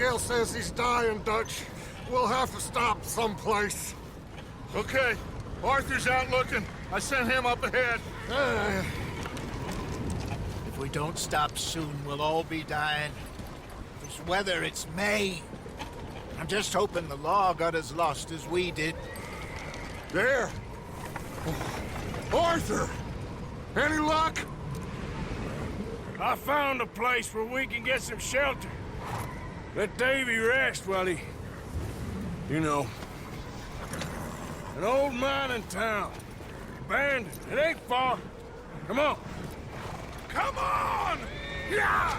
Miguel says he's dying, Dutch. We'll have to stop someplace. Okay, Arthur's out looking. I sent him up ahead. If we don't stop soon, we'll all be dying. This weather, it's May. I'm just hoping the law got as lost as we did. There! Arthur! Any luck? I found a place where we can get some shelter. Let Davy rest while he... You know. An old mining town. Abandoned. It ain't far. Come on. Come on! Yeah!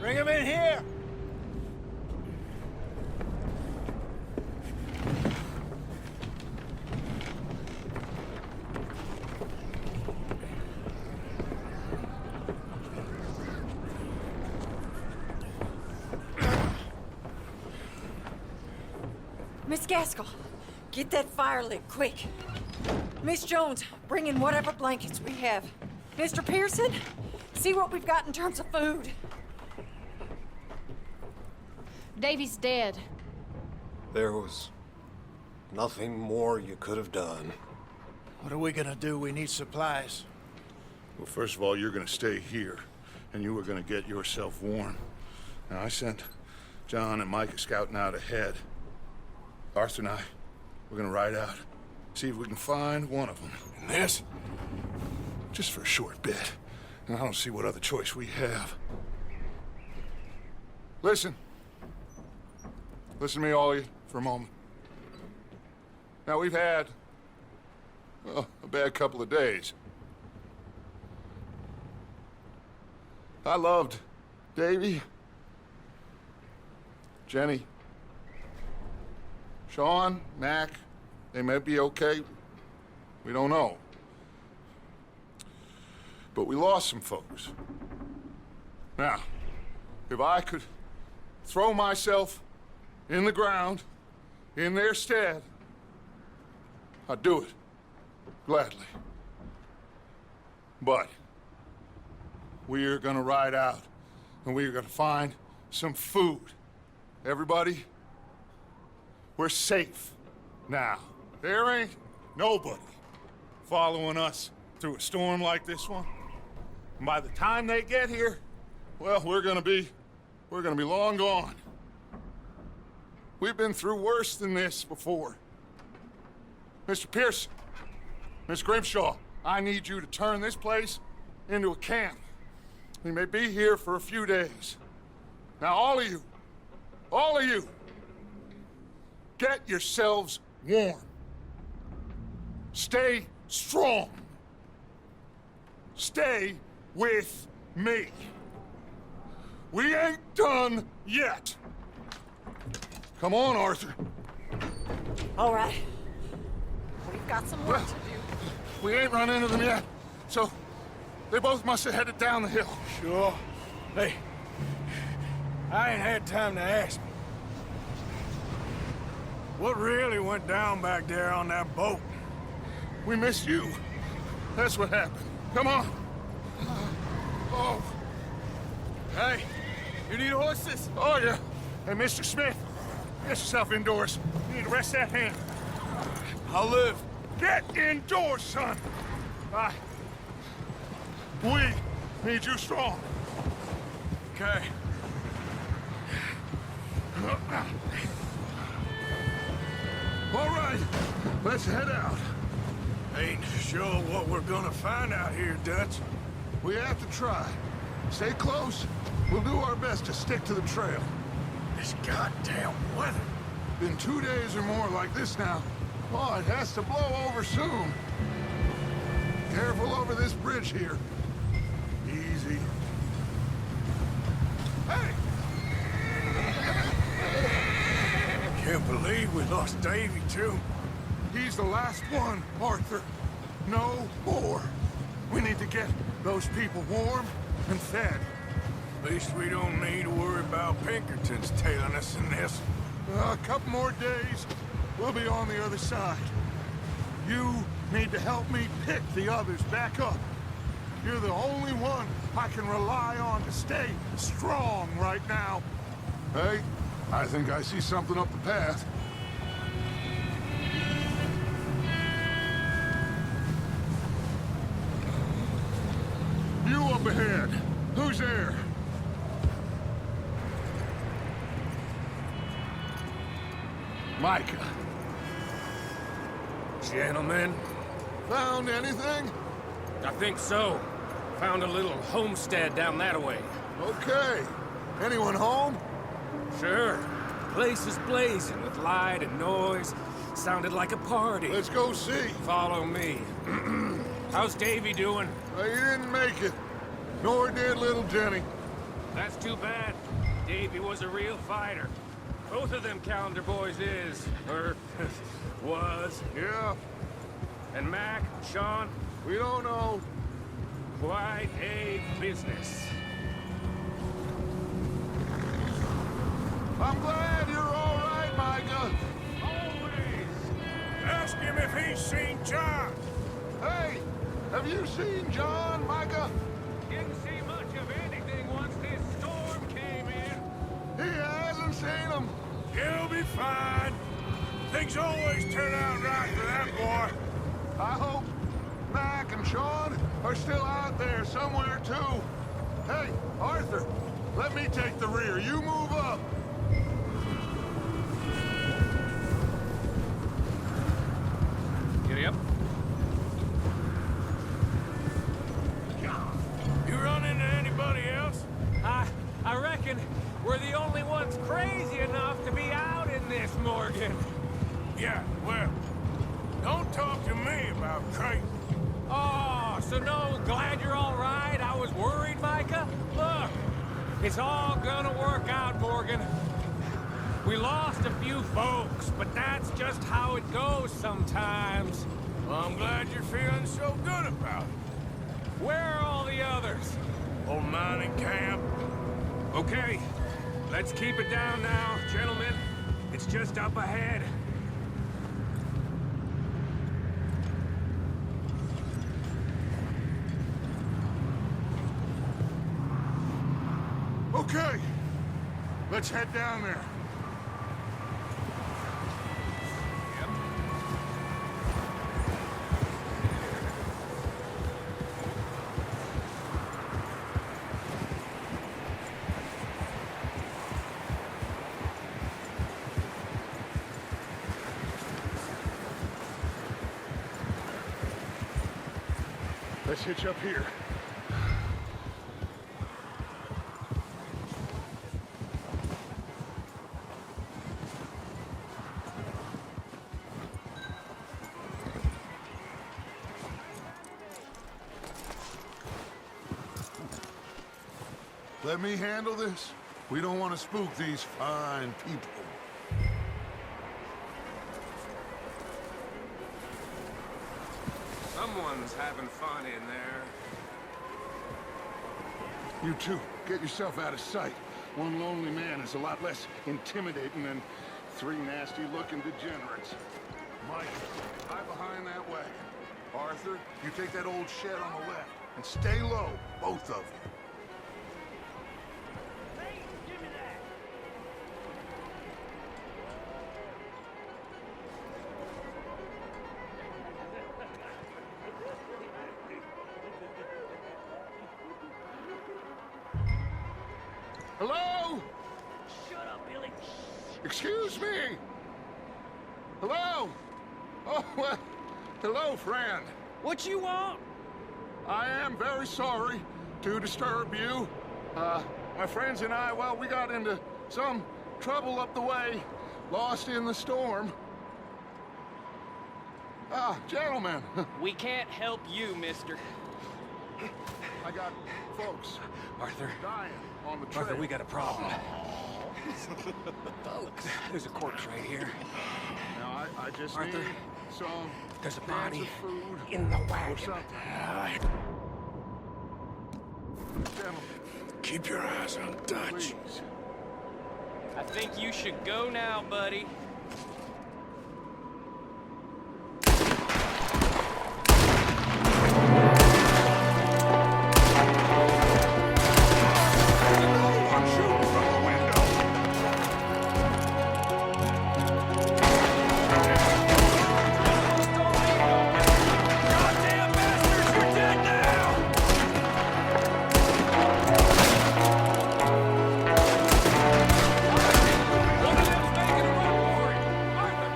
Bring him in here! Miss Gaskell, get that fire lit, quick. Miss Jones, bring in whatever blankets we have. Mr. Pearson, see what we've got in terms of food. Davy's dead. There was nothing more you could have done. What are we gonna do? We need supplies. Well, first of all, you're gonna stay here, and you were gonna get yourself warm. Now, I sent John and Micah scouting out ahead. Arthur and I, we're gonna ride out, see if we can find one of them. And this, just for a short bit. And I don't see what other choice we have. Listen. Listen to me, all of you, for a moment. Now, we've had, well, a bad couple of days. I loved Davy, Jenny, Sean, Mac. They may be okay. We don't know. But we lost some folks. Now, if I could throw myself in the ground, in their stead, I'd do it, gladly. But we are gonna ride out, and we are gonna find some food. Everybody, we're safe now. There ain't nobody following us through a storm like this one. And by the time they get here, well, we're gonna be long gone. We've been through worse than this before. Mr. Pearson, Miss Grimshaw, I need you to turn this place into a camp. We may be here for a few days. Now, all of you, get yourselves warm. Stay strong. Stay with me. We ain't done yet. Come on, Arthur. All right. We've got some work to do. We ain't run into them yet, so they both must have headed down the hill. Sure. Hey, I ain't had time to ask. What really went down back there on that boat? We missed you. That's what happened. Come on. Oh. Hey, you need horses? Oh, yeah. Hey, Mr. Smith, get yourself indoors. You need to rest that hand. I'll live. Get indoors, son. We need you strong. Okay. All right, let's head out. Ain't sure what we're gonna find out here, Dutch. We have to try. Stay close. We'll do our best to stick to the trail. This goddamn weather. Been 2 days or more like this now. Oh, it has to blow over soon. Careful over this bridge here. Easy. Hey! Can't believe we lost Davy, too. He's the last one, Arthur. No more. We need to get those people warm and fed. At least we don't need to worry about Pinkertons tailing us in this. A couple more days, we'll be on the other side. You need to help me pick the others back up. You're the only one I can rely on to stay strong right now. Hey, I think I see something up the path. You up ahead. Who's there? Micah. Gentlemen, Found anything? I think so. Found a little homestead down that way. Okay. Anyone home? Sure. Place is blazing with light and noise. Sounded like a party. Let's go see. Follow me. How's Davy doing? He didn't make it. Nor did little Jenny. That's too bad. Davy was a real fighter. Both of them calendar boys is. Or was. Yeah, And Mac, Sean, we don't know. quite a business. I'm glad you're all right, Micah. Always. Ask him if he's seen John. Hey, have you seen John, Micah? Didn't see much of anything once this storm came in. He hasn't seen him. He'll be fine. Things always turn out right for that boy. I hope Mac and Sean are still out there somewhere, too. Hey, Arthur, let me take the rear. You move up. Giddy up. You run into anybody else? I reckon we're the only ones crazy enough to be out in this, Morgan. Yeah, well, don't talk to me about crazy. Oh, so no, glad you're all right. I was worried, Micah. Look, it's all gonna work out, Morgan. We lost a few folks, but that's just how it goes sometimes. Well, I'm glad you're feeling so good about it. Where are all the others? Old mining camp. Okay, let's keep it down now, gentlemen. It's just up ahead. Okay, let's head down there. Let's hitch up here. Let me handle this. We don't want to spook these fine people. Someone's having fun in there. You two, get yourself out of sight. One lonely man is a lot less intimidating than three nasty-looking degenerates. Mike, hide behind that wagon. Arthur, you take that old shed on the left, and stay low, both of you. Hello? Shut up, Billy. Excuse me? Hello? Oh, well, hello, friend. What you want? I am very sorry to disturb you. My friends and I, well, we got into some trouble up the way, lost in the storm. Ah, gentlemen. We can't help you, mister. I got folks Arthur, dying on the trail. Arthur, we got a problem. Folks, there's a corpse right here. Now, I just Arthur, need some There's a cans body of food in the or wagon. something. Gentlemen, Keep your eyes on Dutch. please. I think you should go now, buddy. I'm shooting from the window. Goddamn bastards, you're dead now! One of them's making a run for it! Arthur!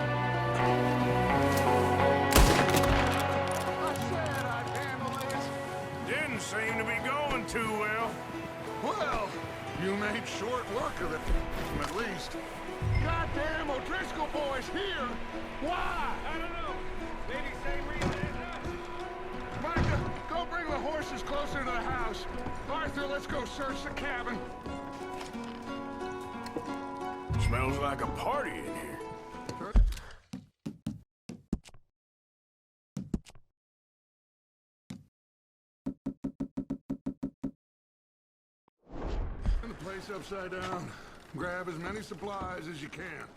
I said I'd handle this. Didn't seem to be going too well. Well, you made short work of it, at least. Goddamn O'Driscoll boys here. Why? I don't know. Maybe same reason as us. Micah, go bring the horses closer to the house. Arthur, let's go search the cabin. Smells like a party in here. Turn the place upside down. Grab as many supplies as you can.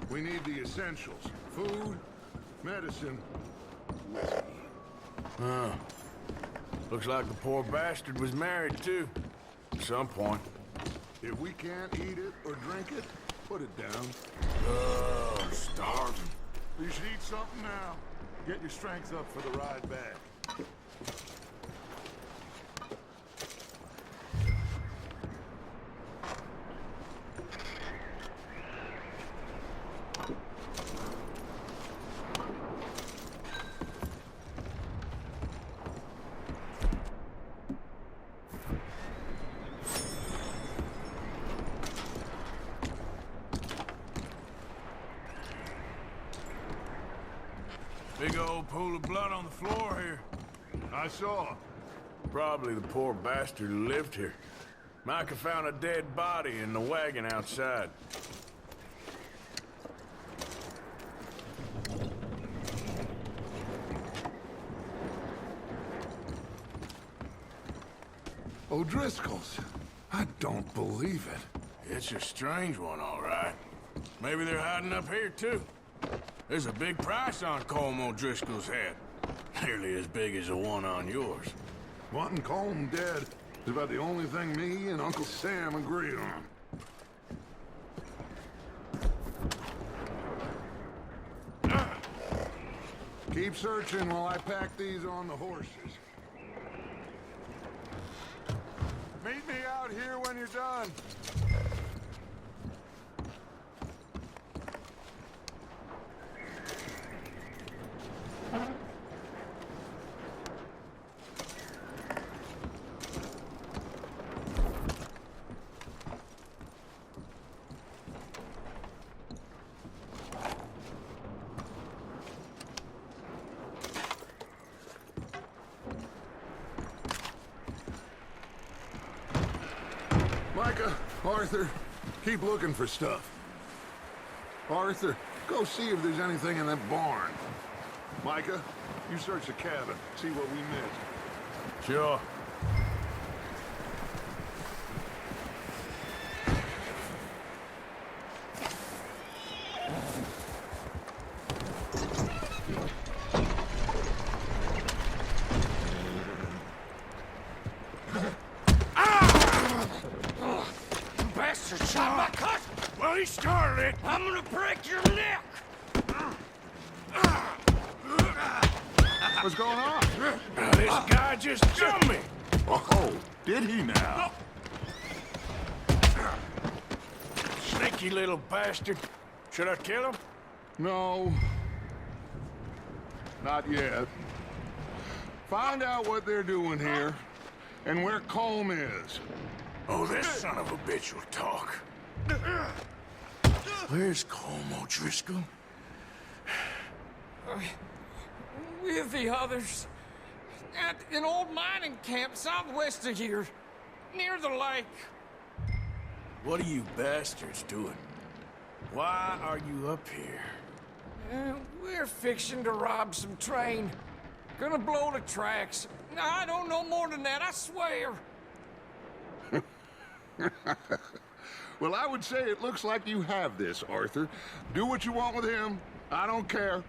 We need the essentials. Food, medicine, whiskey. Oh. Looks like the poor bastard was married, too. At some point. If we can't eat it or drink it, put it down. Oh, I'm starving. You should eat something now. Get your strength up for the ride back. Big old pool of blood on the floor here. I saw. Probably the poor bastard who lived here. Micah found a dead body in the wagon outside. O'Driscoll's. I don't believe it. It's a strange one, all right. Maybe they're hiding up here, too. There's a big price on Colm O'Driscoll's head. Nearly as big as the one on yours. Wanting Colm dead is about the only thing me and Uncle Sam agree on. Keep searching while I pack these on the horses. Meet me out here when you're done. Micah, Arthur, keep looking for stuff. Arthur, go see if there's anything in that barn. Micah, you search the cabin, see what we missed. Sure. Bastard shot my cousin! Well, he started it. I'm gonna break your neck! What's going on? This guy just jumped me. Oh, did he now? Sneaky little bastard. Should I kill him? No. Not yet. Find out what they're doing here, and where Colm is. Oh, this son of a bitch will talk. Where's Colm O'Driscoll? with the others at an old mining camp southwest of here, near the lake. What are you bastards doing? Why are you up here? We're fixing to rob some train. Gonna blow the tracks. I don't know more than that, I swear. Well, I would say it looks like you have this, Arthur. Do what you want with him. I don't care.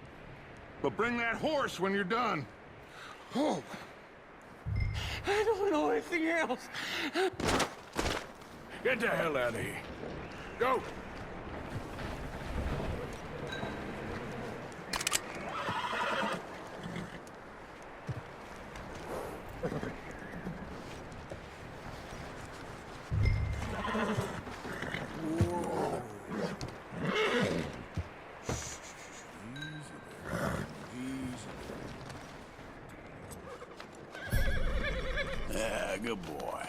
But bring that horse when you're done. Oh. I don't know anything else. Get the hell out of here. Go! Yeah, good boy.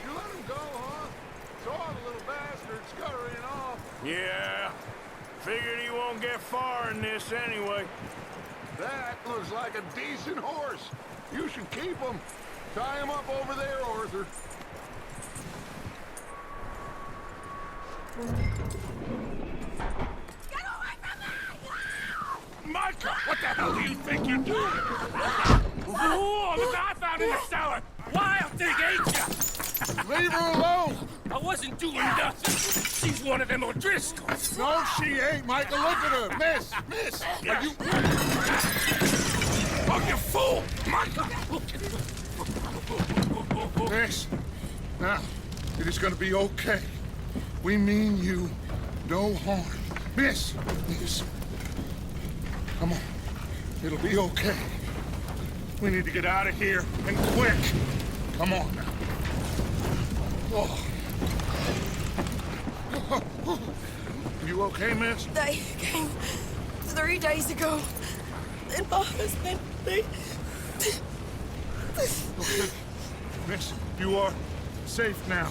You let him go, huh? Saw the little bastard scurrying off. Yeah, figured he won't get far in this anyway. That looks like a decent horse. You should keep him. Tie him up over there, Arthur. Get away from me! Micah, what the hell do you think you're doing? Oh, look, I found in the cellar. Wild thing, ain't ya? Leave her alone. I wasn't doing nothing. She's one of them O'Driscolls. No, she ain't, Micah. Look at her. Miss, are you... Oh, you fool! Micah! Miss, now, it is gonna be okay. We mean you no harm. Miss, come on. It'll be okay. We need to get out of here, and quick. Come on now. Oh. You okay, miss? They came 3 days ago. And my husband, they... Okay. Miss, you are safe now.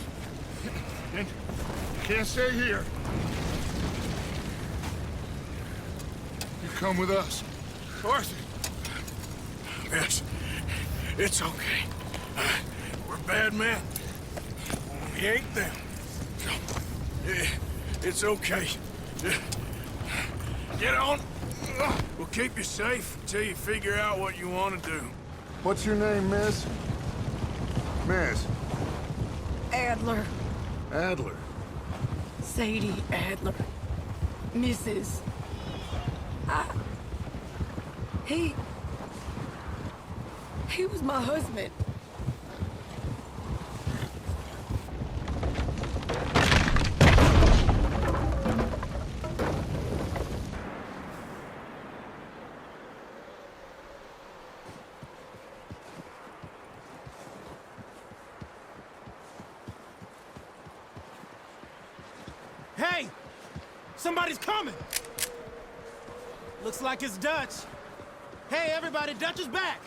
And you can't stay here. You come with us. Arthur. Yes, it's okay. We're bad men. We ain't them. It's okay. Get on. We'll keep you safe until you figure out what you want to do. What's your name, miss? Miss. Adler. Adler. Sadie Adler. Mrs. He was my husband. Hey! Somebody's coming! Looks like it's Dutch. Hey, everybody, Dutch is back!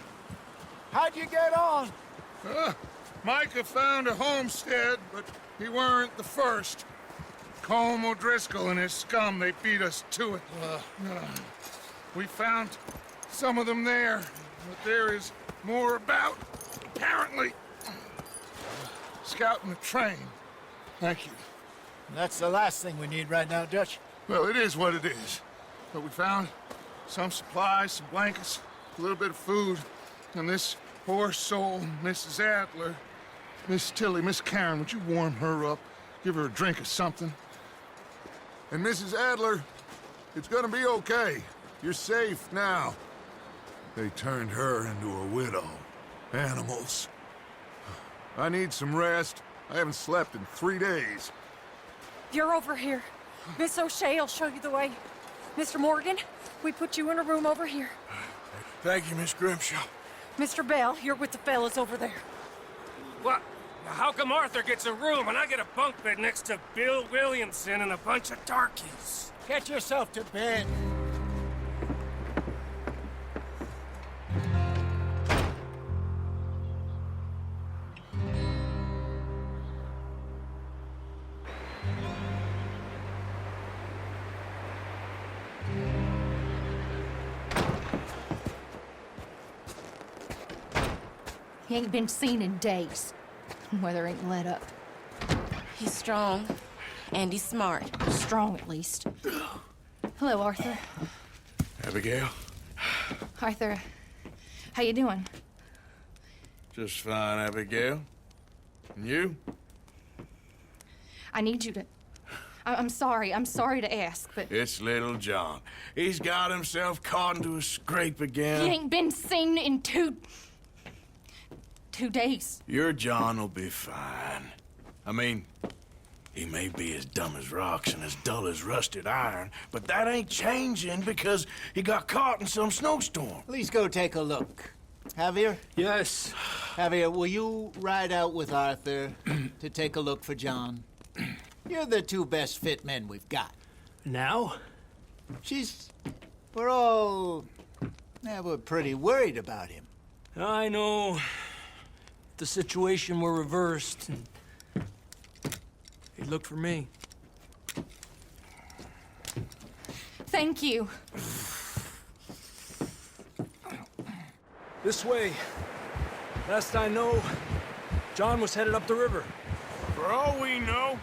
How'd you get on? Micah found a homestead, but he weren't the first. Colm O'Driscoll and his scum, they beat us to it. We found some of them there, but there is more about, apparently. Scouting the train. Thank you. That's the last thing we need right now, Dutch. Well, it is what it is. But we found some supplies, some blankets, a little bit of food, and this poor soul, Mrs. Adler, Miss Tilly, Miss Karen, would you warm her up? Give her a drink or something? And Mrs. Adler, it's gonna be okay. You're safe now. They turned her into a widow. Animals. I need some rest. I haven't slept in 3 days. You're over here. Miss O'Shea will show you the way. Mr. Morgan, we put you in a room over here. Thank you, Miss Grimshaw. Mr. Bell, you're with the fellas over there. What? How come Arthur gets a room and I get a bunk bed next to Bill Williamson and a bunch of darkies? Get yourself to bed. He ain't been seen in days. Weather ain't let up. He's strong, and he's smart. Strong, at least. Hello, Arthur. Abigail? Arthur, how you doing? Just fine, Abigail. And you? I need you to... I'm sorry to ask, but... It's little John. He's got himself caught into a scrape again. He ain't been seen in two days. Your John will be fine. I mean, he may be as dumb as rocks and as dull as rusted iron, but that ain't changing because he got caught in some snowstorm. Please go take a look. Javier? Yes. Javier, will you ride out with Arthur to take a look for John? You're the two best fit men we've got. Now? We're all... we're pretty worried about him. I know. If the situation were reversed, and he'd look for me. Thank you. This way. Last I know, John was headed up the river. For all we know,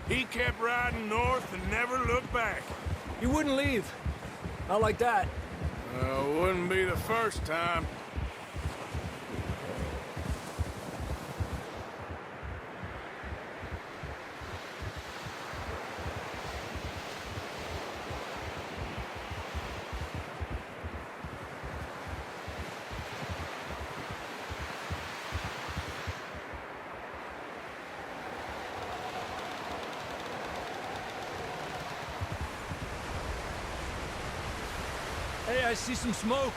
he kept riding north and never looked back. He wouldn't leave. Not like that. Wouldn't be the first time. Hey, I see some smoke.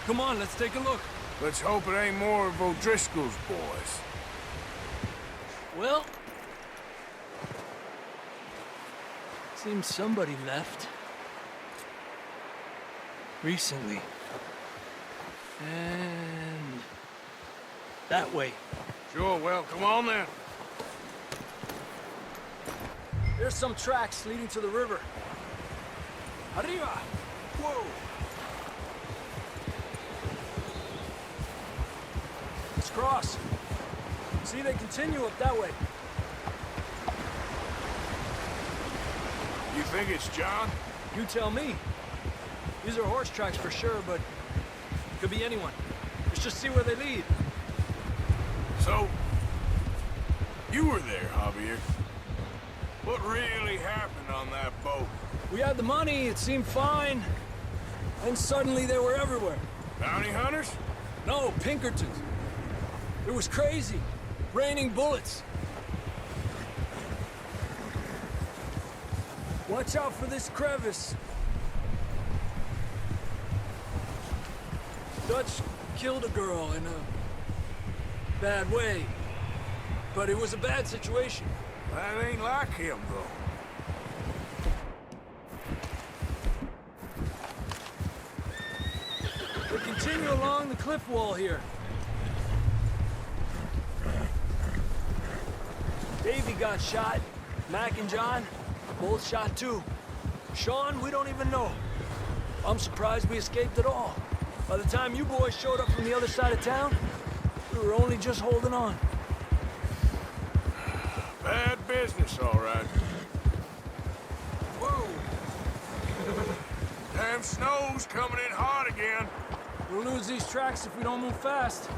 Come on, let's take a look. Let's hope it ain't more of O'Driscoll's boys. Well... seems somebody left. Recently. And... that way. Sure, well, come on then. There's some tracks leading to the river. Arriba! Whoa! Let's cross. See, they continue up that way. You think it's John? You tell me. These are horse tracks for sure, but could be anyone. Let's just see where they lead. So, you were there, Javier. What really happened on that boat? We had the money, it seemed fine. And suddenly they were everywhere. Bounty hunters? No, Pinkertons. It was crazy. Raining bullets. Watch out for this crevice. Dutch killed a girl in a bad way. But it was a bad situation. That ain't like him, though. We continue along the cliff wall here. Davy got shot. Mac and John, both shot too. Sean, we don't even know. I'm surprised we escaped at all. By the time you boys showed up from the other side of town, we were only just holding on. Bad business, all right. Whoa! Damn snow's coming in hot again. We'll lose these tracks if we don't move fast.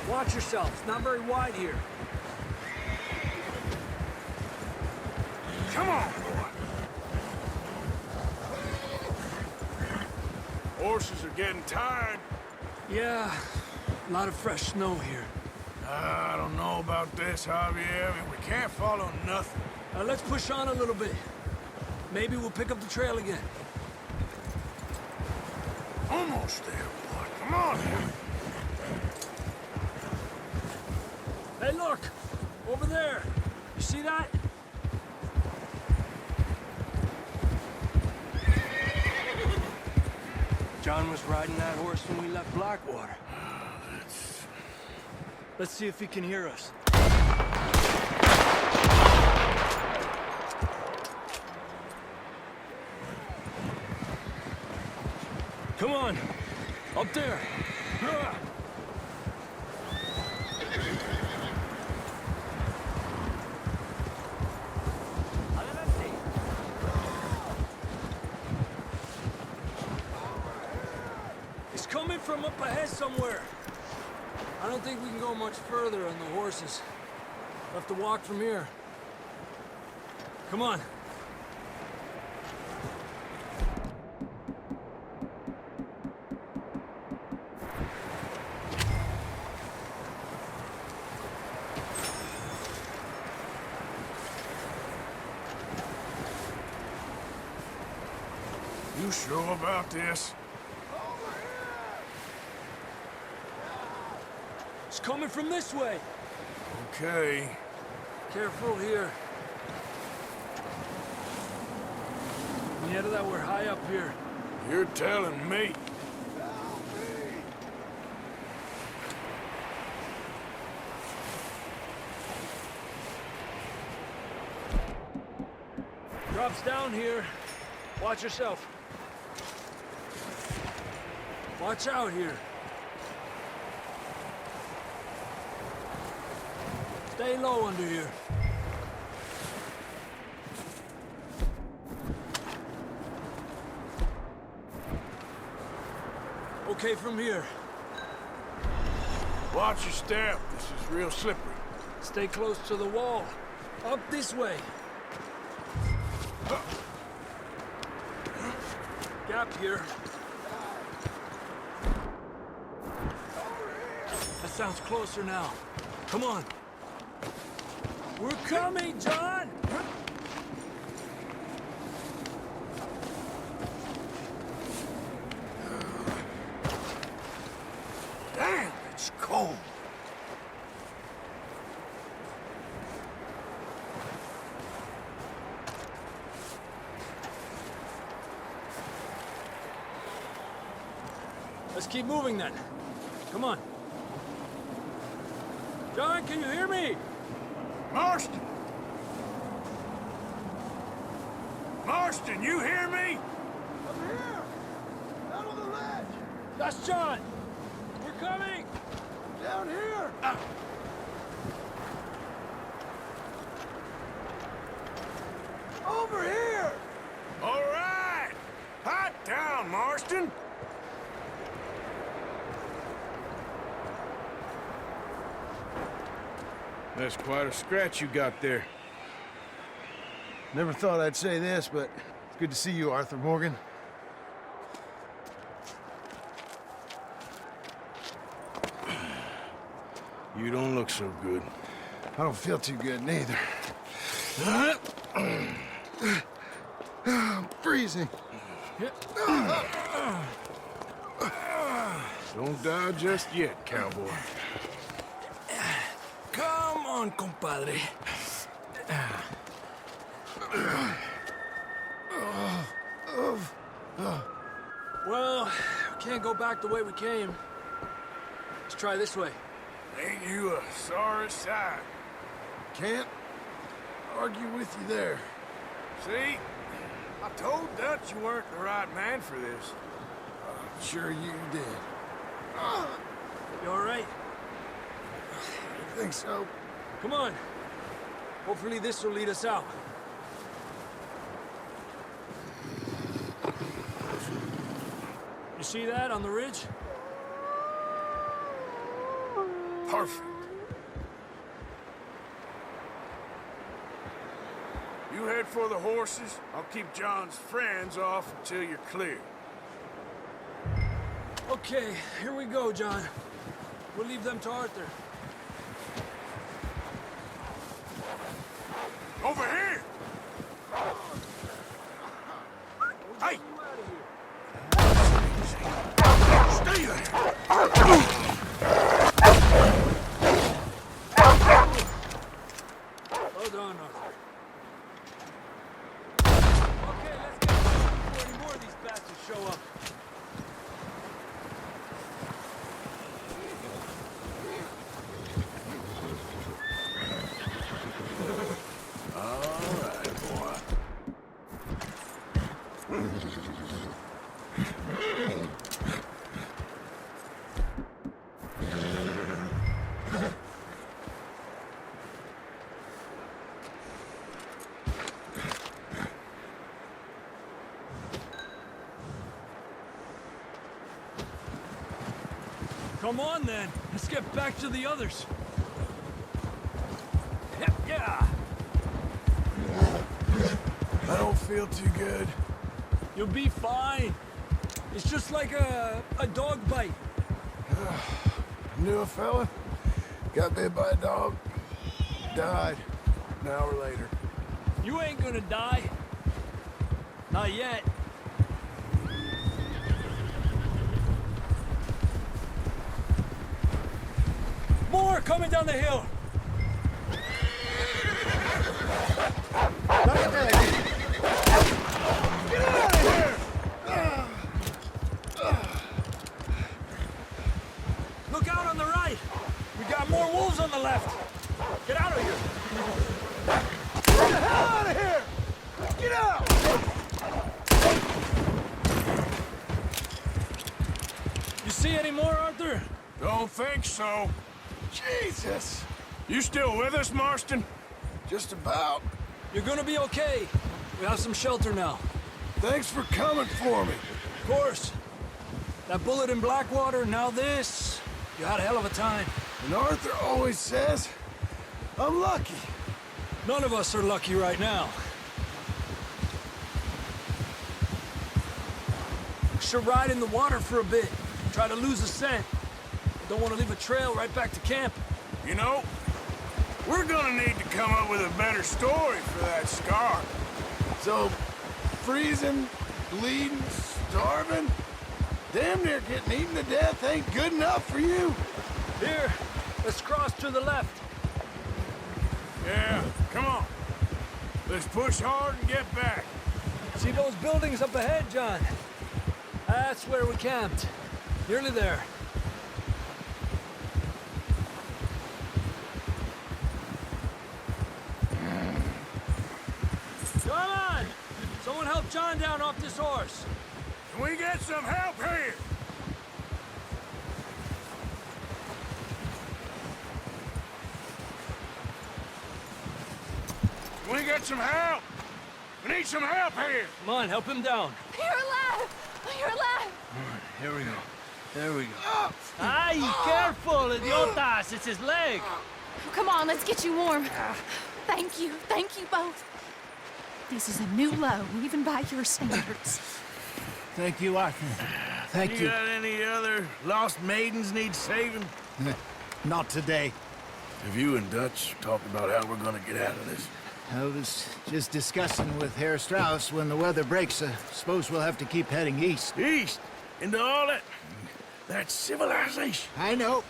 Watch yourself. It's not very wide here. Come on, boy. Horses are getting tired. Yeah, a lot of fresh snow here. I don't know about this, Javier. I mean, we can't follow nothing. Let's push on a little bit. Maybe we'll pick up the trail again. Almost there, boy. Come on. Hey, look! Over there! You see that? John was riding that horse when we left Blackwater. Let's see if he can hear us. Come on, up there. He's coming from up ahead somewhere. I don't think we can go much further on the horses. We'll have to walk from here. Come on. You sure about this? It's coming from this way. Okay. Careful here. Nieta, we're high up here. You're telling me. Drops down here. Watch yourself. Watch out here. Stay low under here. Okay from here. Watch your step. This is real slippery. Stay close to the wall. Up this way. Gap here. That sounds closer now. Come on. We're coming, John! Damn, it's cold. Let's keep moving then. Come on. John, can you hear me? Marston! Marston, you hear me? I'm here! Out on the ledge! That's John! We're coming! Down here! Over here! All right! Hot down, Marston! That's quite a scratch you got there. Never thought I'd say this, but it's good to see you, Arthur Morgan. You don't look so good. I don't feel too good, neither. I'm freezing. Don't die just yet, cowboy. Come on, compadre. Well, we can't go back the way we came. Let's try this way. Ain't you a sorry sight? Can't argue with you there. See? I told Dutch you weren't the right man for this. Sure you did. You all right? I think so. Come on. Hopefully this will lead us out. You see that on the ridge? Perfect. You head for the horses. I'll keep John's friends off until you're clear. Okay, here we go, John. We'll leave them to Arthur. Over here! Hey! Stay there! Hold on, Arthur. Okay, let's get before any more of these bastards show up. Come on, then. Let's get back to the others. Yeah. I don't feel too good. You'll be fine. It's just like a dog bite. Knew a fella, got bit by a dog, died an hour later. You ain't gonna die. Not yet. More coming down the hill. Look out on the right. We got more wolves on the left. Get out of here. Get the hell out of here! Get out! You see any more, Arthur? Don't think so. Jesus! You still with us, Marston? Just about. You're gonna be okay. We have some shelter now. Thanks for coming for me. Of course. That bullet in Blackwater, now this. You had a hell of a time. And Arthur always says, I'm lucky. None of us are lucky right now. We should ride in the water for a bit. Try to lose a scent. Don't want to leave a trail right back to camp. You know, we're gonna need to come up with a better story for that scar. So, freezing, bleeding, starving, damn near getting eaten to death ain't good enough for you. Here, let's cross to the left. Yeah, come on. Let's push hard and get back. See those buildings up ahead, John? That's where we camped. Nearly there. Come on! Someone help John down off this horse. Can we get some help here? Can we get some help? We need some help here. Come on, help him down. You're alive! You're alive! Here we go. There we go. Ay, careful, idiotas! It's his leg. Come on, let's get you warm. Thank you both. This is a new low, even by your standards. Thank you, Arthur. Thank you. Got any other lost maidens need saving? Not today. Have you and Dutch talked about how we're gonna get out of this? I was just discussing with Herr Strauss when the weather breaks. I suppose we'll have to keep heading east. East? Into all that civilization. I know.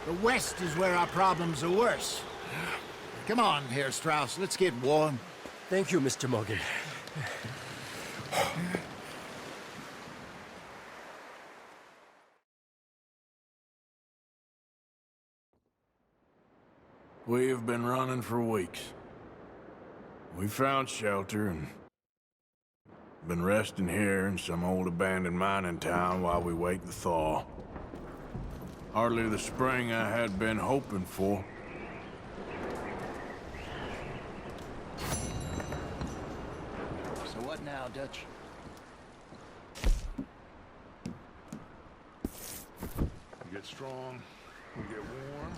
The west is where our problems are worse. Come on, Herr Strauss, let's get warm. Thank you, Mr. Morgan. We have been running for weeks. We found shelter and been resting here in some old abandoned mining town while we wait the thaw. Hardly the spring I had been hoping for. So what now, Dutch? We get strong, we get warm,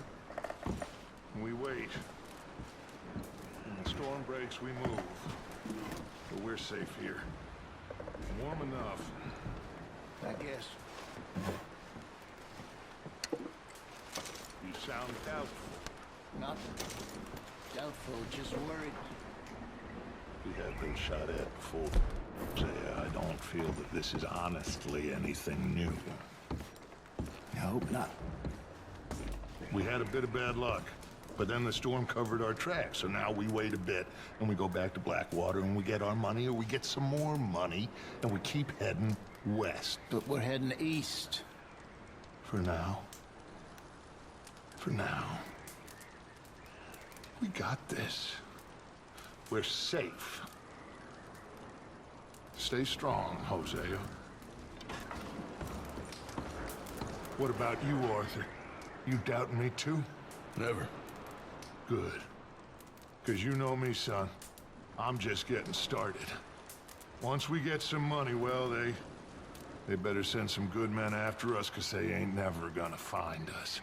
and we wait. When the storm breaks, we move. But we're safe here. Warm enough. I guess. You sound doubtful. Nothing. Doubtful, just worried. We have been shot at before. Say, I don't feel that this is honestly anything new. I hope not. We had a bit of bad luck, but then the storm covered our tracks, so now we wait a bit, and we go back to Blackwater, and we get our money, or we get some more money, and we keep heading west. But we're heading east. For now. For now. We got this. We're safe. Stay strong, Hosea. What about you, Arthur? You doubting me too? Never. Good. Because you know me, son. I'm just getting started. Once we get some money, well, They better send some good men after us, because they ain't never gonna find us.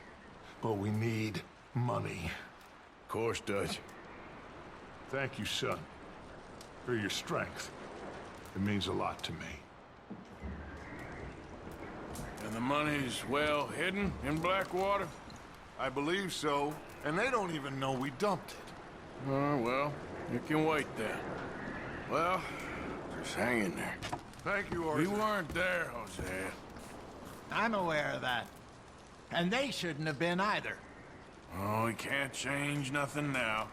But we need money. Of course, Dutch. Thank you, son, for your strength. It means a lot to me. And the money's well hidden in Blackwater? I believe so, and they don't even know we dumped it. Oh, well, you can wait then. Well, just hang in there. Thank you, Arthur. We weren't there, Hosea. I'm aware of that. And they shouldn't have been either. Oh, we can't change nothing now.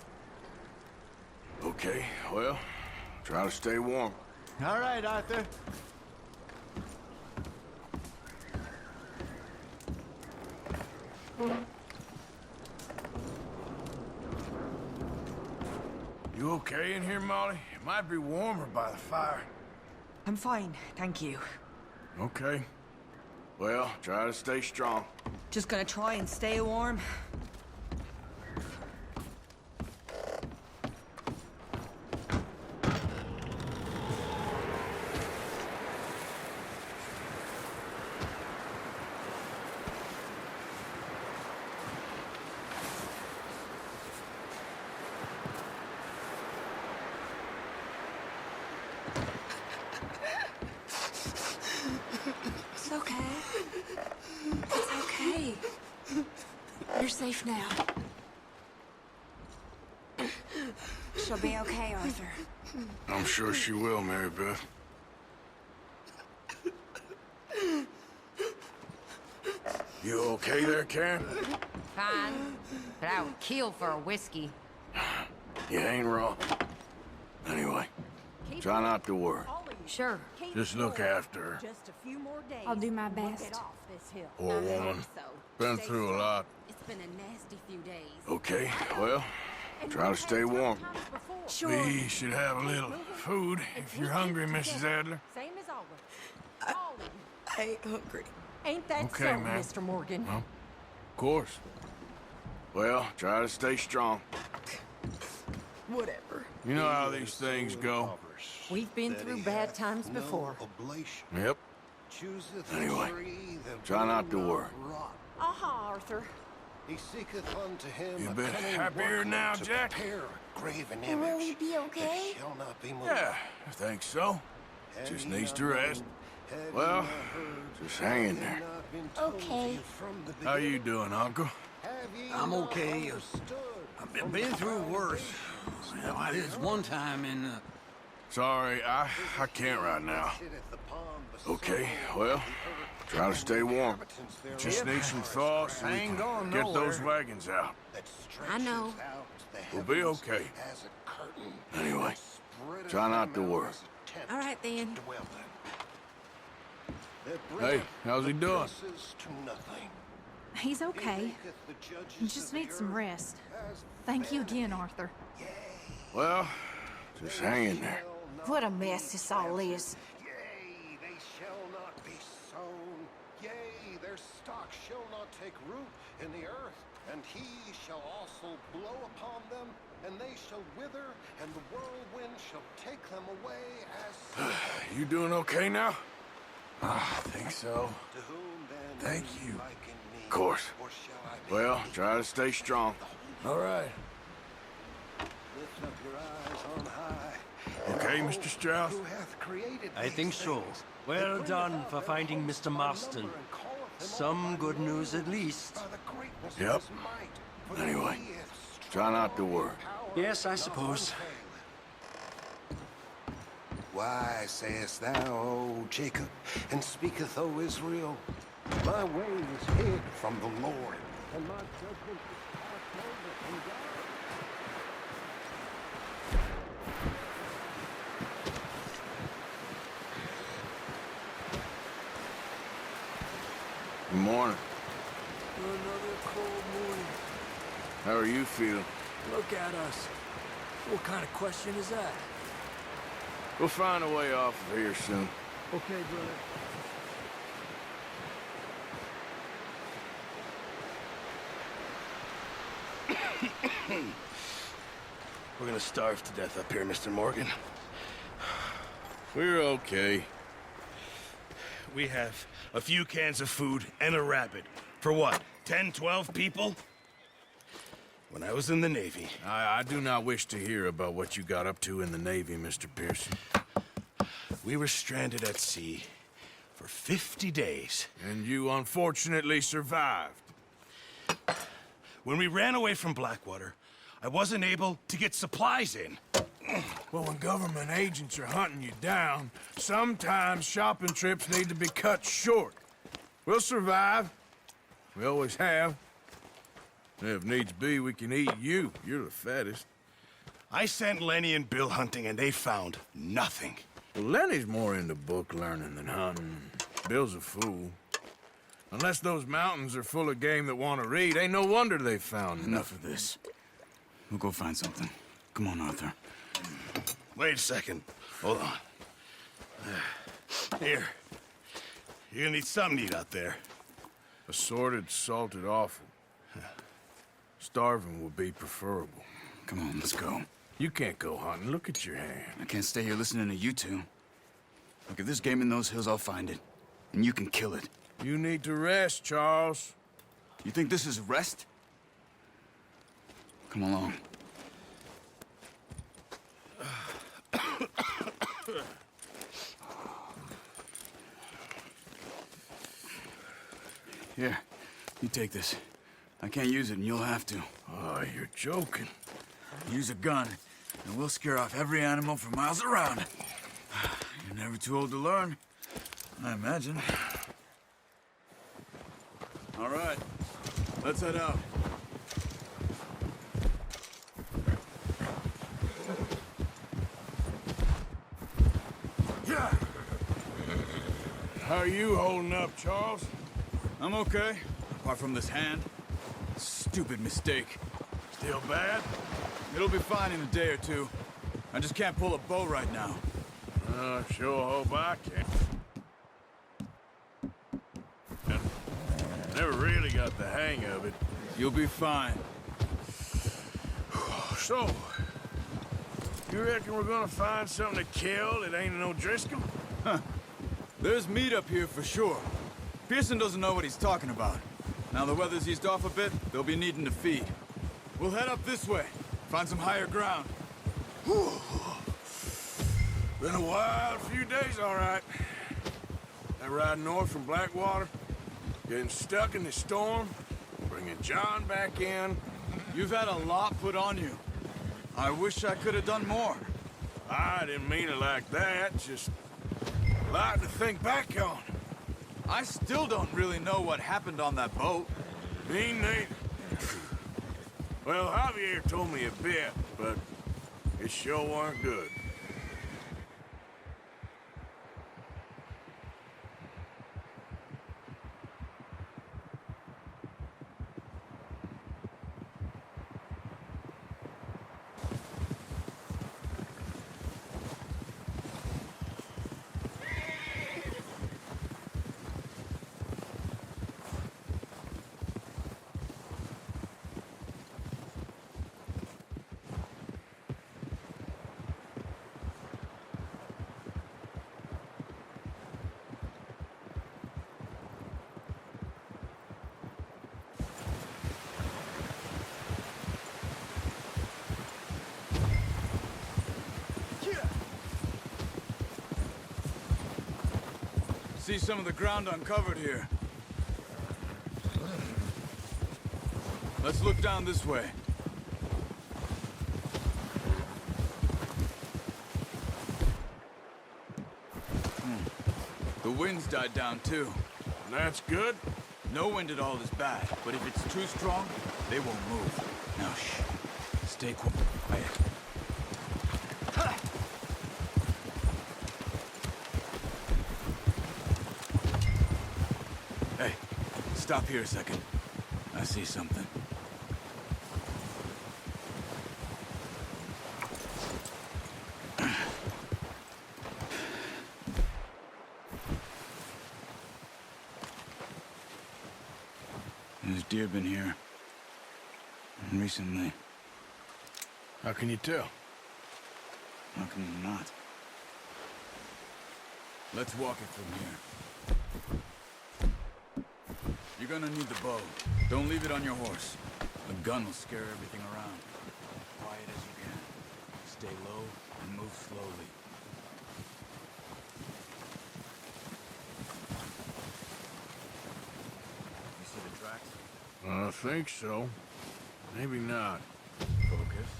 Okay, well, try to stay warm. All right, Arthur. You okay in here, Molly? It might be warmer by the fire. I'm fine, thank you. Okay. Well, try to stay strong. Just gonna try and stay warm. It's okay. It's okay. You're safe now. She'll be okay, Arthur. I'm sure she will, Mary Beth. You okay there, Karen? Fine, but I would kill for a whiskey. You ain't wrong. Anyway, try not to worry. Sure. Just look after her. Just a few more days. I'll do my best. Off this hill. Poor woman. So. Been through a lot. It's been a nasty few days. Okay, well, try to stay warm. Sure. We should have a little food if you're hungry, Mrs. Adler. Same as always. All of you. I ain't hungry. Ain't that Okay, so, ma'am. Mr. Morgan? Well, of course. Well, try to stay strong. Whatever. You know how these things go. We've been through bad times before. Yep. Anyway, try not to worry. Aha, Arthur. He seeketh unto him You a bit cunning happier work now, to Jack? prepare a graven Will image he be okay? that shall not be moved. Yeah, I think so. Had Just he needs not to rest. known, had he Well, not heard, just hang in had he there. not been told Okay. you from the How you beginning, doing, Uncle? have ye I'm not okay. understood I've from been the through worse. foundation You know, I did one time in, Sorry, I can't right now. sitteth upon the Okay, circle well, of the earth, try to stay warm. inhabitants thereof Just need some thoughts so we I ain't can going get those nowhere. wagons out. that I know. stretcheth out the We'll be heavens okay. as a curtain, Anyway, and spreadeth try not them to out worry. as a tent All right, then. to dwell in. That Hey, bringeth how's he the doing? princes to nothing. He's He okay. maketh the judges He just of the needs some earth rest. as Thank you vanity. again, Arthur. Well, just hang in there. What a mess this all is. Yea, they shall not be sown. Yea, their stock shall not take root in the earth. And he shall also blow upon them, and they shall wither, and the whirlwind shall take them away as You doing okay now? I think so. to whom then Thank will you. liken me? Of course. Or shall I be? Well, try to stay strong. all right. Lift up your eyes on high. Okay, And Mr. behold, Strauss? who hath created I these think so. things, Well that bringeth done out for their finding hosts Mr. by Marston. number and calleth them all Some by good news at name least. by the greatness of Yep. his might. For Anyway, he is try not to strong in worry. power, Yes, I not suppose. unfailing. Why sayest thou, O Jacob, and speaketh, O Israel, my way is hid from the Lord, and my judgment is passed over from God? Good morning. Another cold morning. How are you feeling? Look at us. What kind of question is that? We'll find a way off of here soon. Okay, brother. We're gonna starve to death up here, Mr. Morgan. We're okay. We have a few cans of food and a rabbit. For what, 10, 12 people? When I was in the Navy... I do not wish to hear about what you got up to in the Navy, Mr. Pearson. We were stranded at sea for 50 days. And you unfortunately survived. When we ran away from Blackwater, I wasn't able to get supplies in. Well, when government agents are hunting you down, sometimes shopping trips need to be cut short. We'll survive. We always have. And if needs be, we can eat you. You're the fattest. I sent Lenny and Bill hunting, and they found nothing. Well, Lenny's more into book learning than hunting. Bill's a fool. Unless those mountains are full of game that want to read, ain't no wonder they found Enough of this. We'll go find something. Come on, Arthur. Wait a second. Hold on. Here. You're gonna need something to eat out there. Assorted, salted offal. Starving would be preferable. Come on, let's go. You can't go hunting. Look at your hand. I can't stay here listening to you two. Look, if there's game in those hills, I'll find it. And you can kill it. You need to rest, Charles. You think this is rest? Come along. Here, you take this. I can't use it, and you'll have to. Oh, you're joking. Use a gun, and we'll scare off every animal for miles around. You're never too old to learn, I imagine. All right, let's head out. Yeah. How are you holding up, Charles? I'm okay, apart from this hand. Stupid mistake. Still bad? It'll be fine in a day or two. I just can't pull a bow right now. Sure hope I can. Never really got the hang of it. You'll be fine. So, you reckon we're gonna find something to kill that ain't no Driscoll? Huh. There's meat up here for sure. Pearson doesn't know what he's talking about. Now the weather's eased off a bit, they'll be needing to feed. We'll head up this way, find some higher ground. Whew. Been a wild few days, all right. That ride north from Blackwater, getting stuck in the storm, bringing John back in. You've had a lot put on you. I wish I could have done more. I didn't mean it like that, just a lot to think back on. I still don't really know what happened on that boat. Me neither. Well, Javier told me a bit, but it sure weren't good. See some of the ground uncovered here. Let's look down this way. The wind's died down too. That's good. No wind at all is bad, but if it's too strong, they won't move. Now shh. Stay quiet. Hey, stop here a second. I see something. There's deer been here. Recently. How can you tell? How can you not? Let's walk it from here. You're gonna need the bow. Don't leave it on your horse. A gun will scare everything around. Quiet as you can. Stay low and move slowly. You see the tracks? I think so. Maybe not. Focus.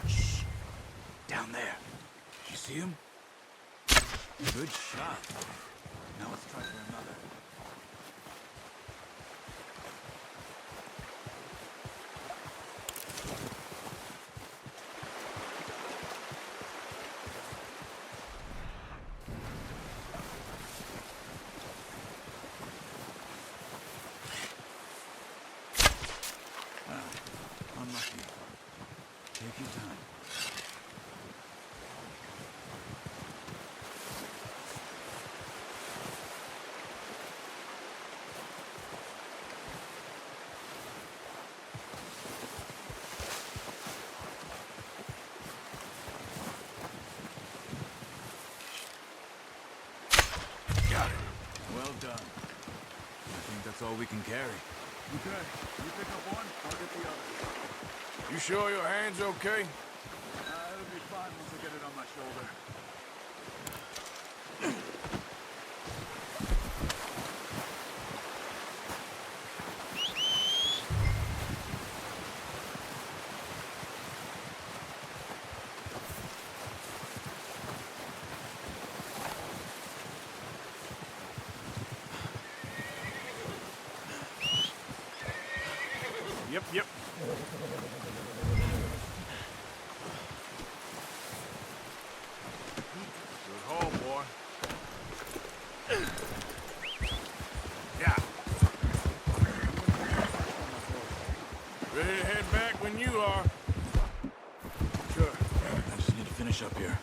Shh. Down there. You see him? Good shot. Now let's try for another. Unlucky. Take your time. Got it. Well done. I think that's all we can carry. Okay. You pick up one, I'll get the other. You sure your hand's okay? It'll be fine once I get it on my shoulder. Yep. Good haul, boy. Yeah. Ready to head back when you are. Sure. I just need to finish up here.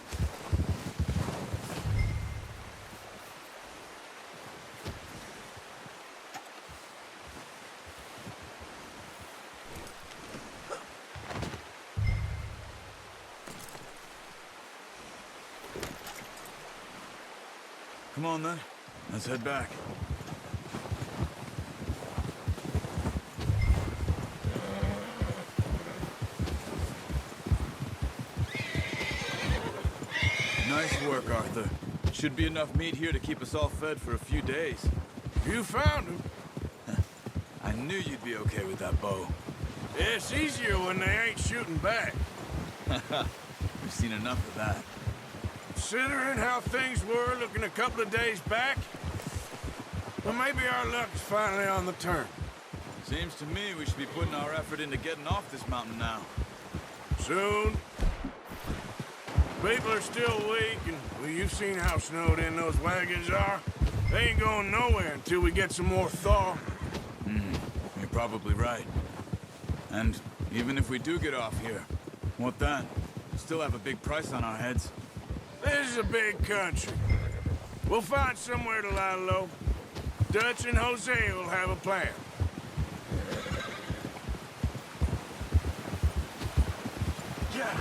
Come on, then. Let's head back. Nice work, Arthur. Should be enough meat here to keep us all fed for a few days. You found him. I knew you'd be okay with that bow. It's easier when they ain't shooting back. We've seen enough of that. Considering how things were looking a couple of days back, well, maybe our luck is finally on the turn. Seems to me we should be putting our effort into getting off this mountain now. Soon. People are still weak, and well, you've seen how snowed in those wagons are. They ain't going nowhere until we get some more thaw. You're probably right. And even if we do get off here, what then? We still have a big price on our heads. This is a big country. We'll find somewhere to lie low. Dutch and Jose will have a plan. Yeah.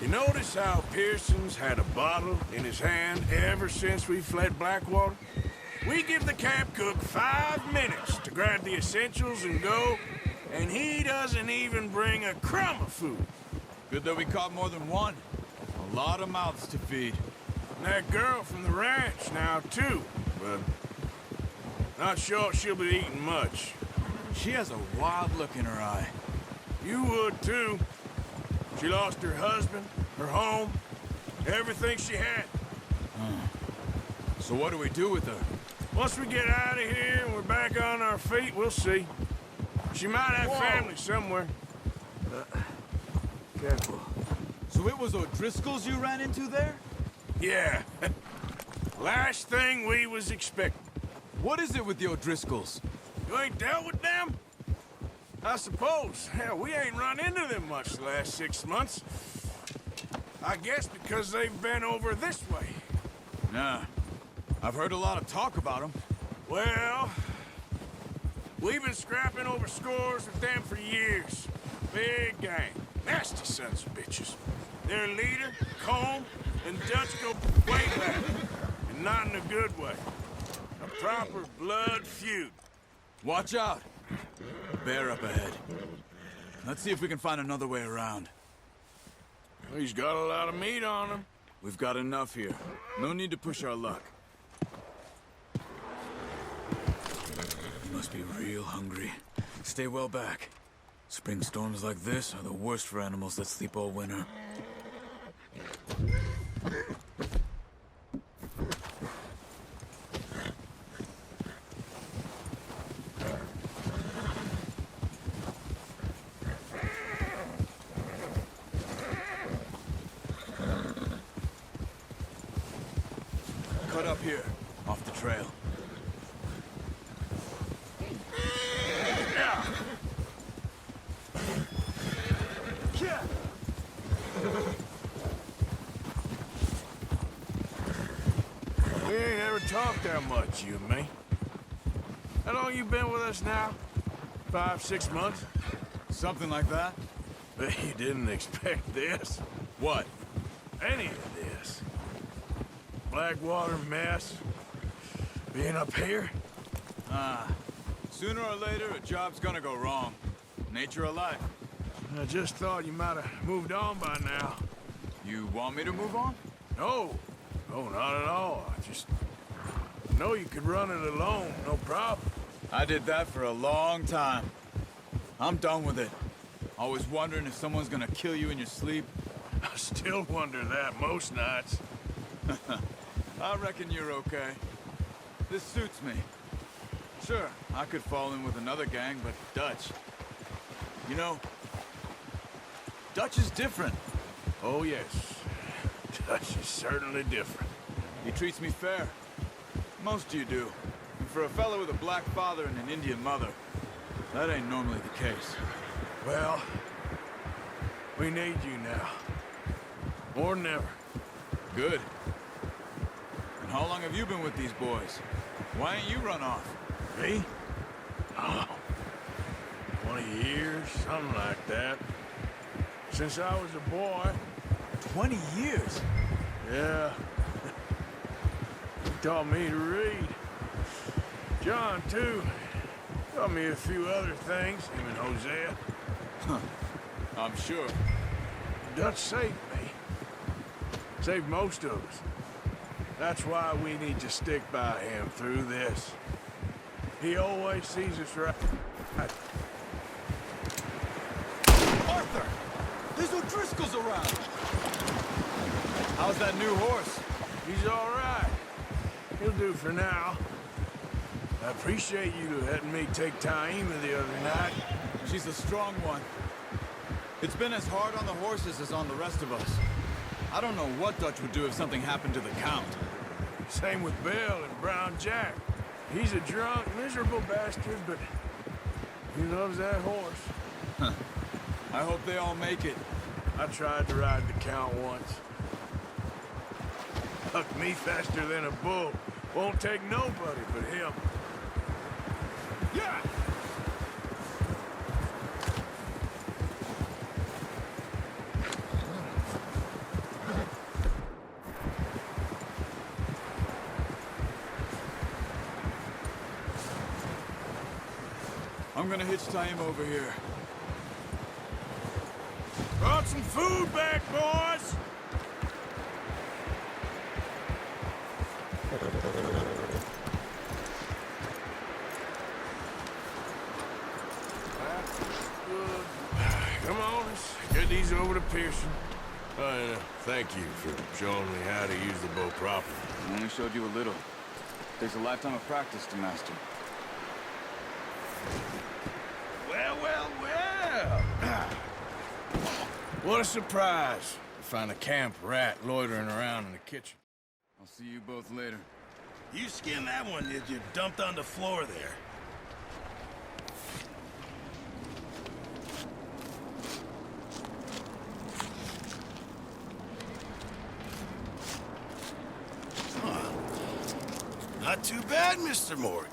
You notice how Pearson's had a bottle in his hand ever since we fled Blackwater? We give the camp cook 5 minutes to grab the essentials and go, and he doesn't even bring a crumb of food. Good that we caught more than one. A lot of mouths to feed. And that girl from the ranch now, too, but not sure she'll be eating much. She has a wild look in her eye. You would, too. She lost her husband, her home, everything she had. So what do we do with her? Once we get out of here and we're back on our feet, we'll see. She might have family somewhere. Careful. So it was O'Driscoll's you ran into there? Yeah. Last thing we was expecting. What is it with the O'Driscolls? You ain't dealt with them? I suppose. Hell, we ain't run into them much the last 6 months. I guess because they've been over this way. Nah. I've heard a lot of talk about them. Well, we've been scrapping over scores with them for years. Big gang. Nasty sons of bitches. Their leader, Combe, and Dutch go way back. And not in a good way. A proper blood feud. Watch out! Bear up ahead. Let's see if we can find another way around. Well, he's got a lot of meat on him. We've got enough here. No need to push our luck. You must be real hungry. Stay well back. Spring storms like this are the worst for animals that sleep all winter. Cut up here, off the trail. We ain't ever talked that much, you and me. How long you been with us now? 5, 6 months? Something like that? Bet you didn't expect this. What? Any of this. Blackwater mess. Being up here? Sooner or later, a job's gonna go wrong. Nature of life. I just thought you might have moved on by now. You want me to move on? No. No, not at all. I just know you could run it alone, no problem. I did that for a long time. I'm done with it. Always wondering if someone's gonna kill you in your sleep. I still wonder that most nights. I reckon you're okay. This suits me. Sure, I could fall in with another gang, but Dutch... You know, Dutch is different. Oh, yes. Dutch is certainly different. He treats me fair. Most of you do. And for a fellow with a black father and an Indian mother, that ain't normally the case. Well, we need you now. More than ever. Good. And how long have you been with these boys? Why ain't you run off? Me? Oh, 20 years, something like that. Since I was a boy. 20 years? Yeah. He taught me to read. John, too. Taught me a few other things, him and Hosea. Huh. I'm sure. Dutch saved me. Saved most of us. That's why we need to stick by him through this. He always sees us right. Arthur! There's O'Driscoll's around! How's that new horse? He's all right. He'll do for now. I appreciate you letting me take Taima the other night. She's a strong one. It's been as hard on the horses as on the rest of us. I don't know what Dutch would do if something happened to the Count. Same with Bill and Brown Jack. He's a drunk, miserable bastard, but he loves that horse. Huh. I hope they all make it. I tried to ride the Count once. Hucked me faster than a bull. Won't take nobody but him. Yeah! I'm gonna hitch Taima over here. Brought some food back, boys! Come on, let's get these over to Pearson. Thank you for showing me how to use the bow properly. I only showed you a little. Takes a lifetime of practice to master. Well, well, well! What a surprise to find a camp rat loitering around in the kitchen. I'll see you both later. You skinned that one that you dumped on the floor there. Not too bad, Mr. Morgan.